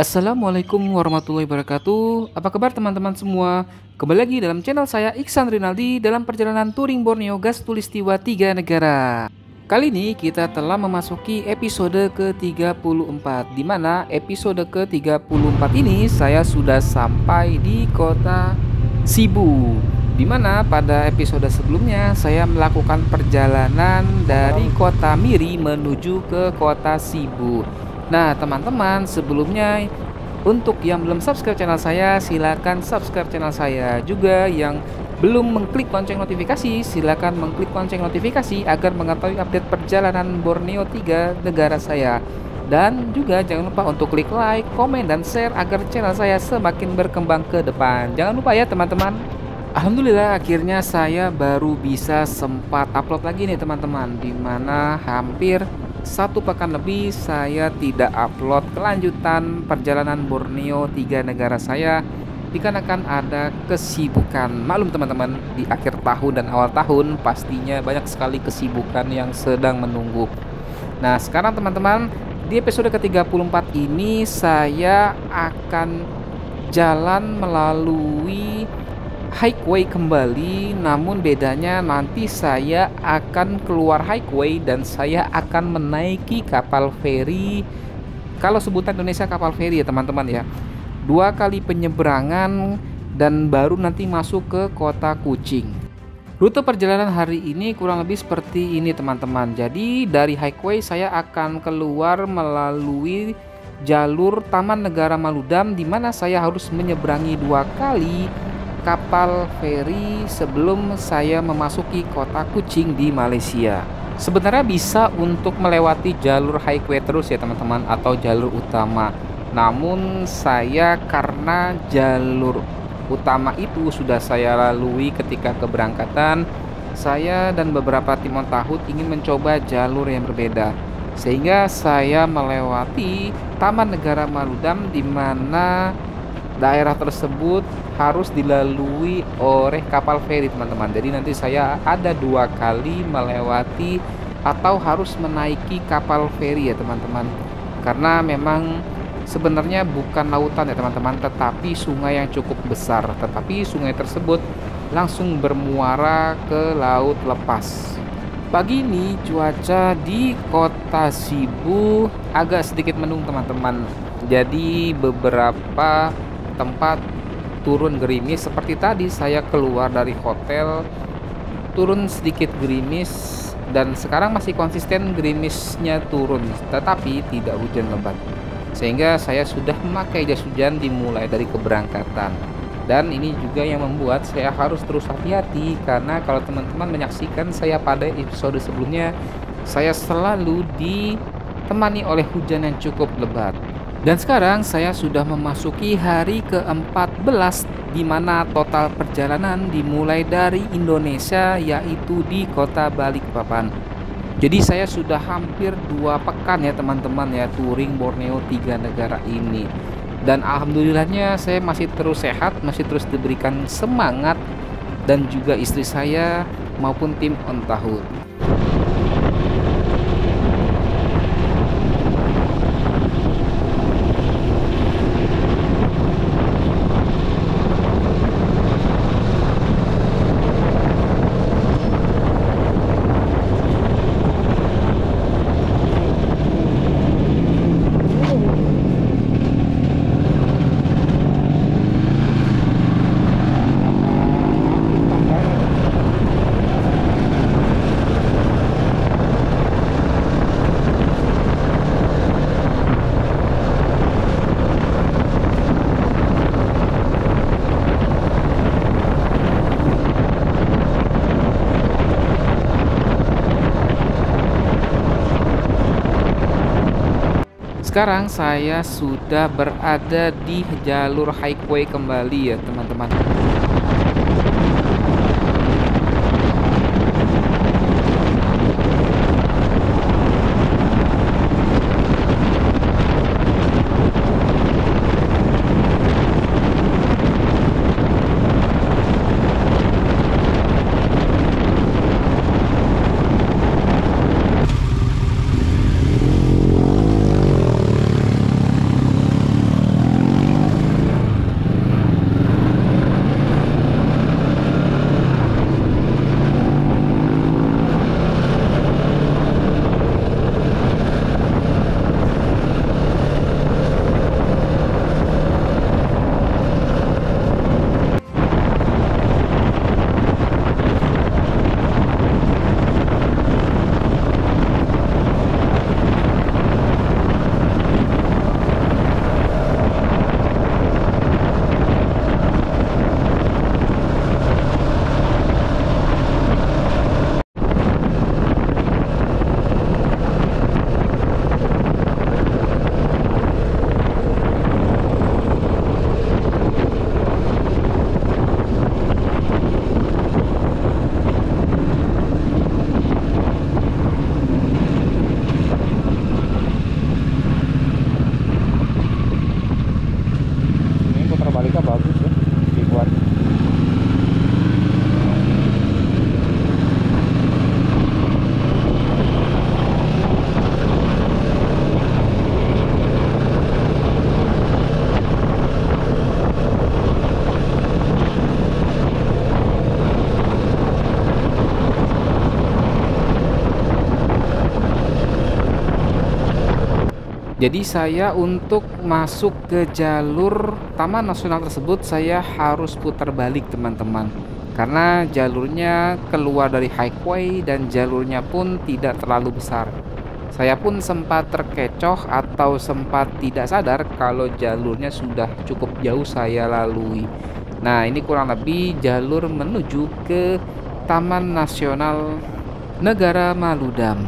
Assalamualaikum warahmatullahi wabarakatuh. Apa kabar teman-teman semua? Kembali lagi dalam channel saya Iksan Rinaldi dalam perjalanan touring Borneo Gas Tulistiwa 3 negara. Kali ini kita telah memasuki episode ke-34, di mana episode ke-34 ini saya sudah sampai di kota Cebu, di mana pada episode sebelumnya saya melakukan perjalanan dari kota Miri menuju ke kota Cebu. Nah teman-teman, sebelumnya untuk yang belum subscribe channel saya, silakan subscribe channel saya. Juga yang belum mengklik lonceng notifikasi, silakan mengklik lonceng notifikasi agar mengetahui update perjalanan Borneo 3 negara saya. Dan juga jangan lupa untuk klik like, komen, dan share agar channel saya semakin berkembang ke depan. Jangan lupa ya teman-teman. Alhamdulillah akhirnya saya baru bisa sempat upload lagi nih teman-teman, dimana hampir 1 pekan lebih saya tidak upload kelanjutan perjalanan Borneo 3 negara saya, dikarenakan ada kesibukan. Maklum teman-teman, di akhir tahun dan awal tahun pastinya banyak sekali kesibukan yang sedang menunggu. Nah sekarang teman-teman, di episode ke-34 ini saya akan jalan melalui highway kembali, namun bedanya nanti saya akan keluar highway dan saya akan menaiki kapal feri. Kalau sebutan Indonesia kapal feri ya teman-teman ya, 2 kali penyeberangan dan baru nanti masuk ke kota Kuching. Rute perjalanan hari ini kurang lebih seperti ini teman-teman. Jadi dari highway saya akan keluar melalui jalur Taman Negara Maludam, di mana saya harus menyeberangi 2 kali kapal feri sebelum saya memasuki kota Kuching di Malaysia. Sebenarnya bisa untuk melewati jalur highway terus ya teman-teman, atau jalur utama. Namun saya karena jalur utama itu sudah saya lalui ketika keberangkatan, saya dan beberapa tim on tahun ingin mencoba jalur yang berbeda. Sehingga saya melewati Taman Negara Maludam, di mana daerah tersebut harus dilalui oleh kapal feri teman-teman. Jadi nanti saya ada 2 kali melewati atau harus menaiki kapal feri ya teman-teman, karena memang sebenarnya bukan lautan ya teman-teman, tetapi sungai yang cukup besar. Tetapi sungai tersebut langsung bermuara ke laut lepas. Pagi ini cuaca di kota Cebu agak sedikit mendung teman-teman. Jadi beberapa tempat turun gerimis, seperti tadi saya keluar dari hotel turun sedikit gerimis, dan sekarang masih konsisten gerimisnya turun tetapi tidak hujan lebat, sehingga saya sudah memakai jas hujan dimulai dari keberangkatan. Dan ini juga yang membuat saya harus terus hati-hati, karena kalau teman-teman menyaksikan saya pada episode sebelumnya, saya selalu ditemani oleh hujan yang cukup lebat. Dan sekarang saya sudah memasuki hari ke-14, di mana total perjalanan dimulai dari Indonesia, yaitu di kota Balikpapan. Jadi saya sudah hampir 2 pekan ya teman-teman ya touring Borneo 3 negara ini. Dan alhamdulillahnya saya masih terus sehat, masih terus diberikan semangat, dan juga istri saya maupun tim on tahun. Sekarang saya sudah berada di jalur highway kembali ya teman-teman. Jadi saya untuk masuk ke jalur Taman Nasional tersebut saya harus putar balik teman-teman. Karena jalurnya keluar dari highway dan jalurnya pun tidak terlalu besar. Saya pun sempat terkecoh atau sempat tidak sadar kalau jalurnya sudah cukup jauh saya lalui. Nah, ini kurang lebih jalur menuju ke Taman Nasional Negara Maludam.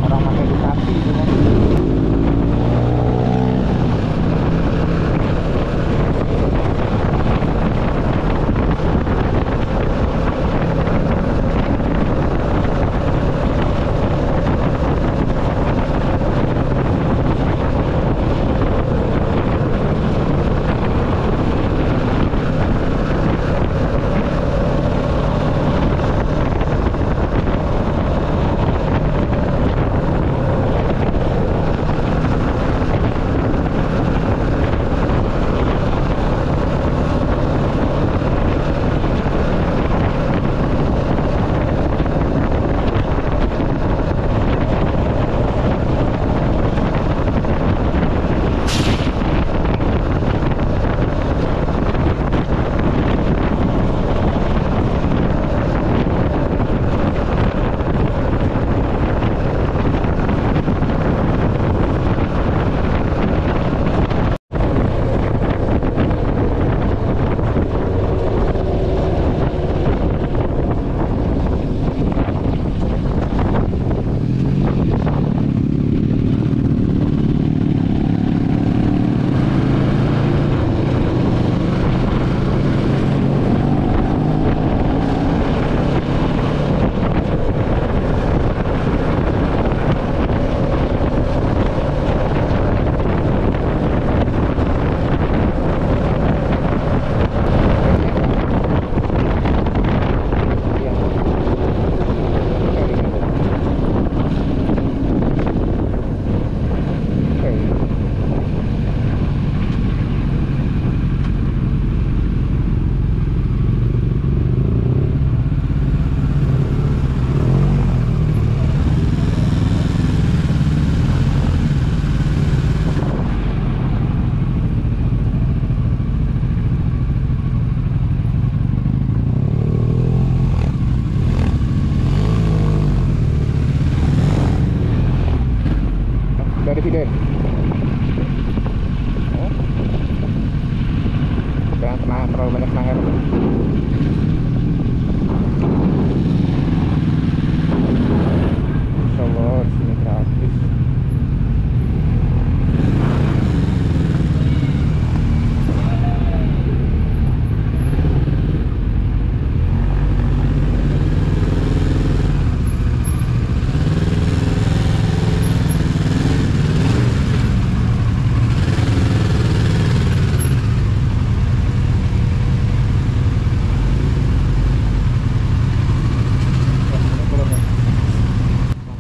Orang pakai Ducati semua. Dari Fiden. Jangan terlalu banyak nahar. Insya Allah di sini gratis.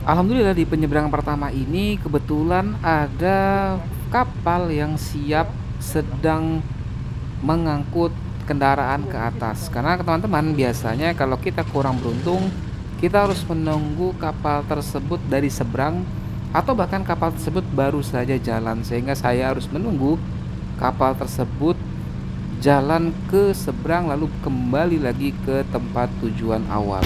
Alhamdulillah di penyeberangan pertama ini kebetulan ada kapal yang siap sedang mengangkut kendaraan ke atas. Karena teman-teman biasanya kalau kita kurang beruntung, kita harus menunggu kapal tersebut dari seberang atau bahkan kapal tersebut baru saja jalan, sehingga saya harus menunggu kapal tersebut jalan ke seberang lalu kembali lagi ke tempat tujuan awal.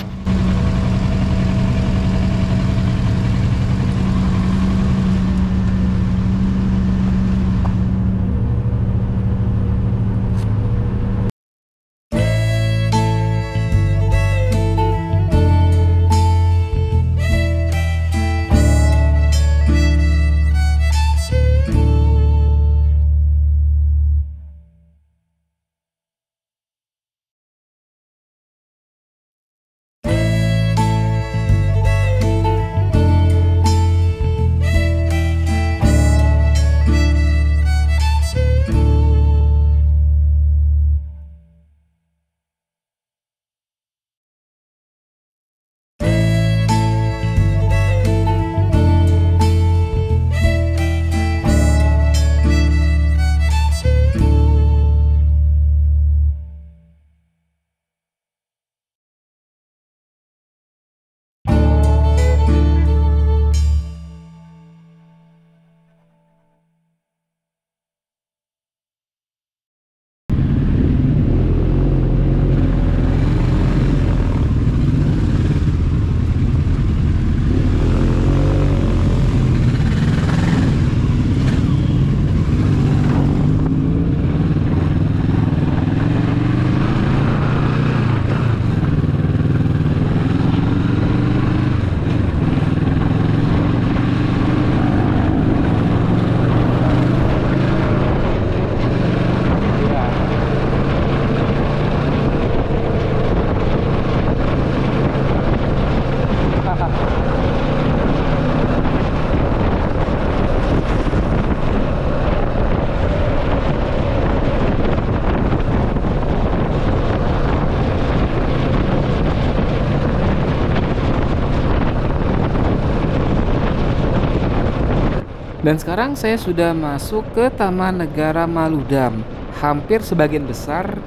Dan sekarang saya sudah masuk ke Taman Negara Maludam. Hampir sebagian besar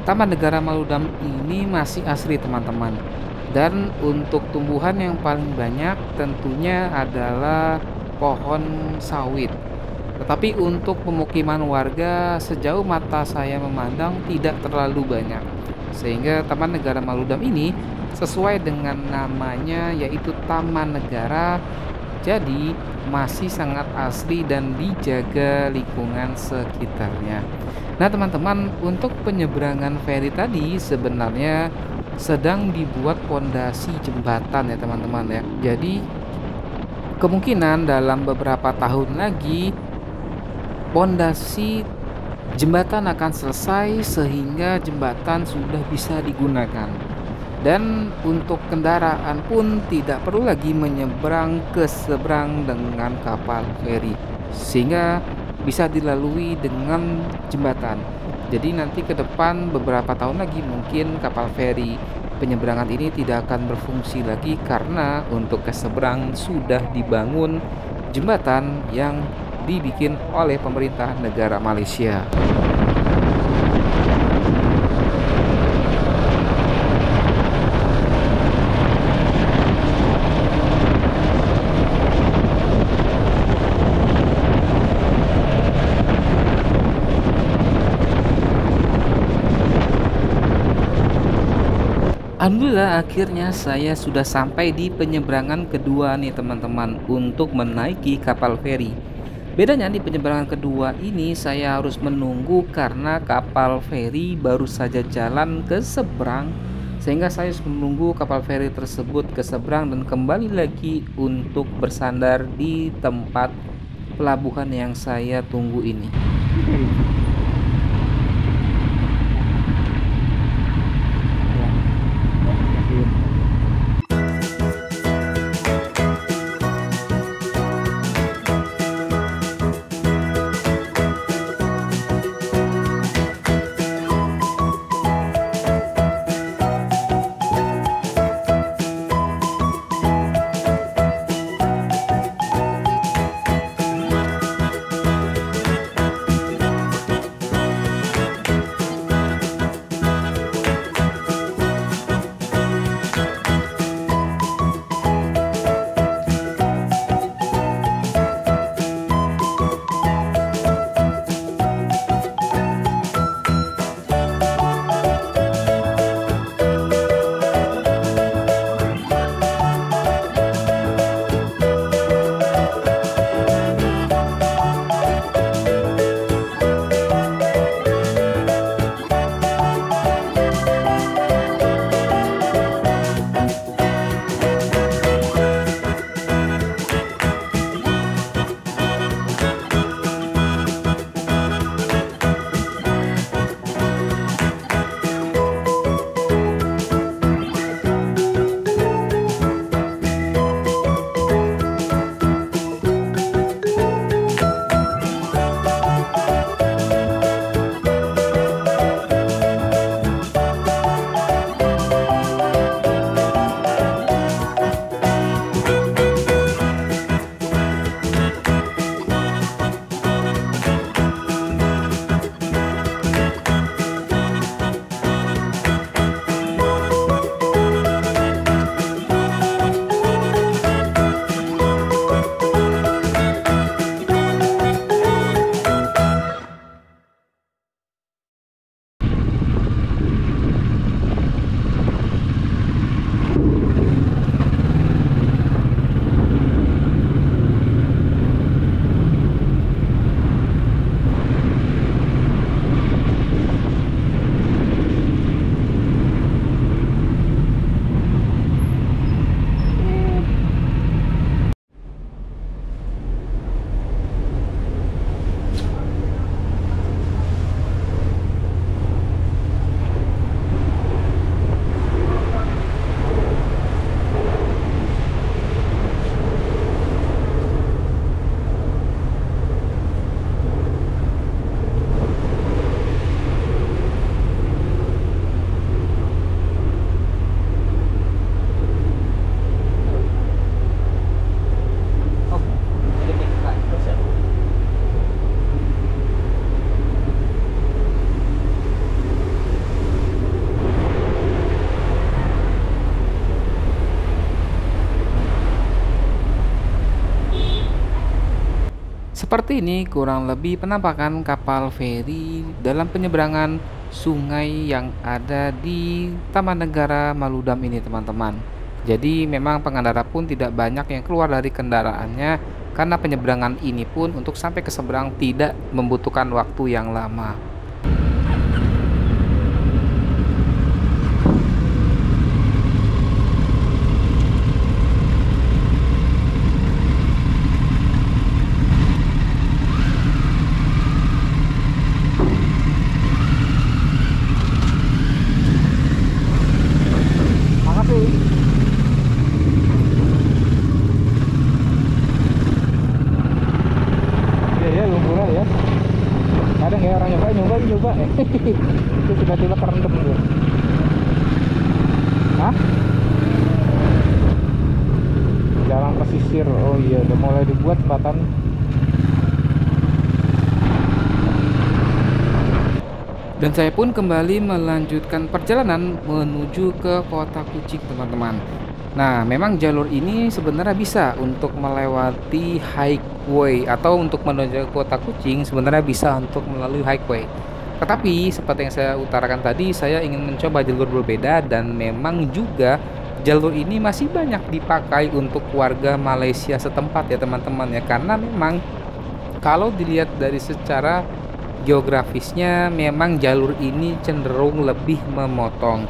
Taman Negara Maludam ini masih asri teman-teman. Dan untuk tumbuhan yang paling banyak tentunya adalah pohon sawit. Tetapi untuk pemukiman warga sejauh mata saya memandang tidak terlalu banyak. Sehingga Taman Negara Maludam ini sesuai dengan namanya yaitu Taman Negara, jadi masih sangat asli dan dijaga lingkungan sekitarnya. Nah teman-teman, untuk penyeberangan feri tadi sebenarnya sedang dibuat pondasi jembatan ya teman-teman ya. Jadi kemungkinan dalam beberapa tahun lagi pondasi jembatan akan selesai sehingga jembatan sudah bisa digunakan. Dan untuk kendaraan pun tidak perlu lagi menyeberang ke seberang dengan kapal feri, sehingga bisa dilalui dengan jembatan. Jadi nanti ke depan beberapa tahun lagi mungkin kapal feri penyeberangan ini tidak akan berfungsi lagi karena untuk ke seberang sudah dibangun jembatan yang dibikin oleh pemerintah negara Malaysia. Alhamdulillah akhirnya saya sudah sampai di penyeberangan kedua nih teman-teman untuk menaiki kapal feri. Bedanya di penyeberangan kedua ini saya harus menunggu karena kapal feri baru saja jalan ke seberang, sehingga saya harus menunggu kapal feri tersebut ke seberang dan kembali lagi untuk bersandar di tempat pelabuhan yang saya tunggu ini. Seperti ini kurang lebih penampakan kapal feri dalam penyeberangan sungai yang ada di Taman Negara Maludam ini, teman-teman. Jadi memang pengendara pun tidak banyak yang keluar dari kendaraannya karena penyeberangan ini pun untuk sampai ke seberang tidak membutuhkan waktu yang lama. Makasih. Iya ya, lumpurnya ya. Kadang ya orang nyoba itu tiba-tiba kerendam gitu. Hah? Jalan pesisir. Oh iya, udah mulai dibuat jembatan. Dan saya pun kembali melanjutkan perjalanan menuju ke Kota Kucing, teman-teman. Nah, memang jalur ini sebenarnya bisa untuk melewati highway atau untuk menuju Kota Kucing sebenarnya bisa untuk melalui highway. Tetapi seperti yang saya utarakan tadi, saya ingin mencoba jalur berbeda dan memang juga jalur ini masih banyak dipakai untuk warga Malaysia setempat ya, teman-teman ya. Karena memang kalau dilihat dari secara geografisnya memang jalur ini cenderung lebih memotong.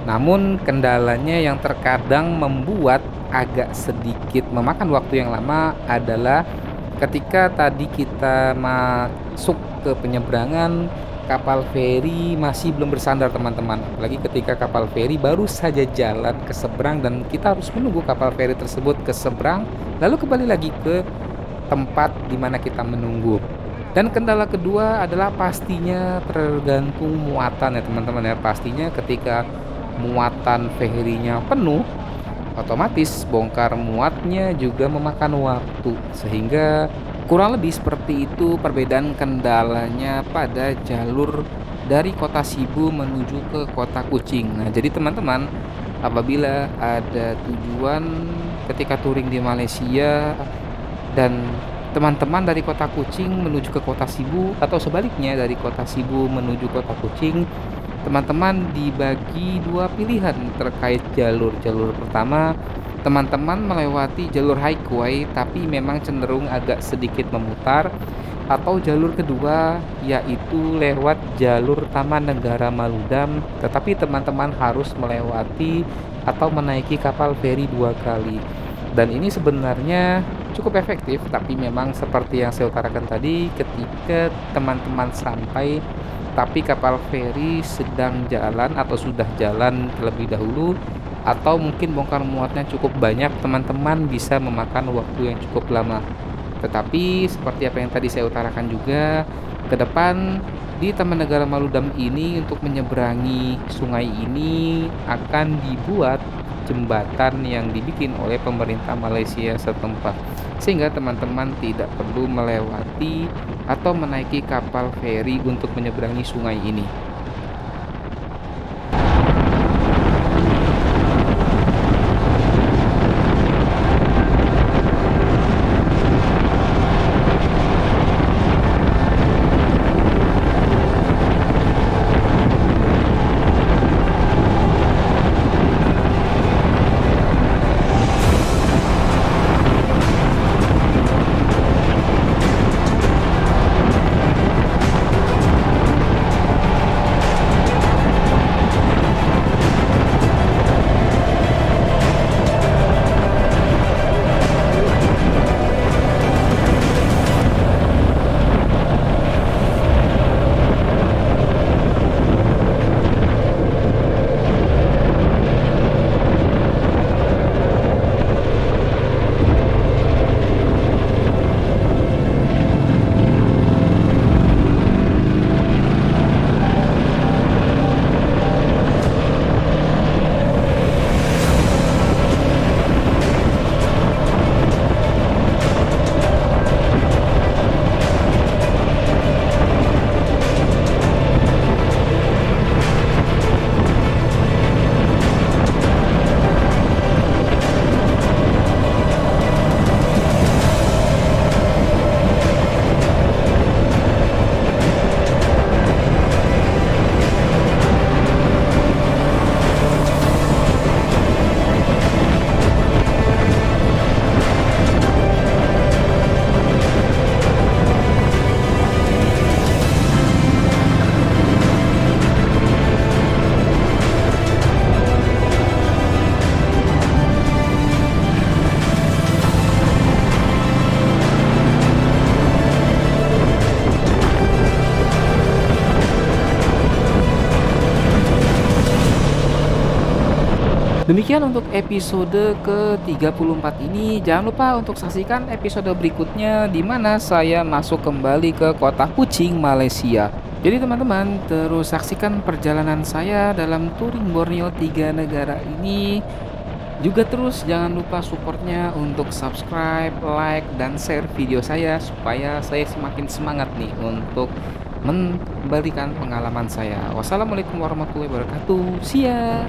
Namun kendalanya yang terkadang membuat agak sedikit memakan waktu yang lama adalah ketika tadi kita masuk ke penyeberangan kapal feri masih belum bersandar, teman-teman. Apalagi ketika kapal feri baru saja jalan ke seberang dan kita harus menunggu kapal feri tersebut ke seberang lalu kembali lagi ke tempat di mana kita menunggu. Dan kendala kedua adalah pastinya tergantung muatan ya, teman-teman ya. Pastinya ketika muatan ferinya penuh, otomatis bongkar muatnya juga memakan waktu. Sehingga kurang lebih seperti itu perbedaan kendalanya pada jalur dari Kota Sibu menuju ke Kota Kucing. Nah, jadi teman-teman, apabila ada tujuan ketika touring di Malaysia dan teman-teman dari Kota Kucing menuju ke Kota Sibu atau sebaliknya dari Kota Sibu menuju Kota Kucing, teman-teman dibagi dua pilihan terkait jalur. Pertama, teman-teman melewati jalur highway tapi memang cenderung agak sedikit memutar, atau jalur kedua yaitu lewat jalur Taman Negara Maludam tetapi teman-teman harus melewati atau menaiki kapal feri dua kali. Dan ini sebenarnya cukup efektif, tapi memang seperti yang saya utarakan tadi, ketika teman-teman sampai tapi kapal feri sedang jalan atau sudah jalan terlebih dahulu, atau mungkin bongkar muatnya cukup banyak, teman-teman bisa memakan waktu yang cukup lama. Tetapi seperti apa yang tadi saya utarakan juga, ke depan di Taman Negara Maludam ini untuk menyeberangi sungai ini akan dibuat jembatan yang dibikin oleh pemerintah Malaysia setempat, sehingga teman-teman tidak perlu melewati atau menaiki kapal feri untuk menyeberangi sungai ini. Demikian untuk episode ke-34 ini. Jangan lupa untuk saksikan episode berikutnya di mana saya masuk kembali ke kota Kuching, Malaysia. Jadi teman-teman terus saksikan perjalanan saya dalam touring Borneo 3 negara ini. Juga terus jangan lupa supportnya untuk subscribe, like, dan share video saya supaya saya semakin semangat nih untuk memberikan pengalaman saya. Wassalamualaikum warahmatullahi wabarakatuh. See ya.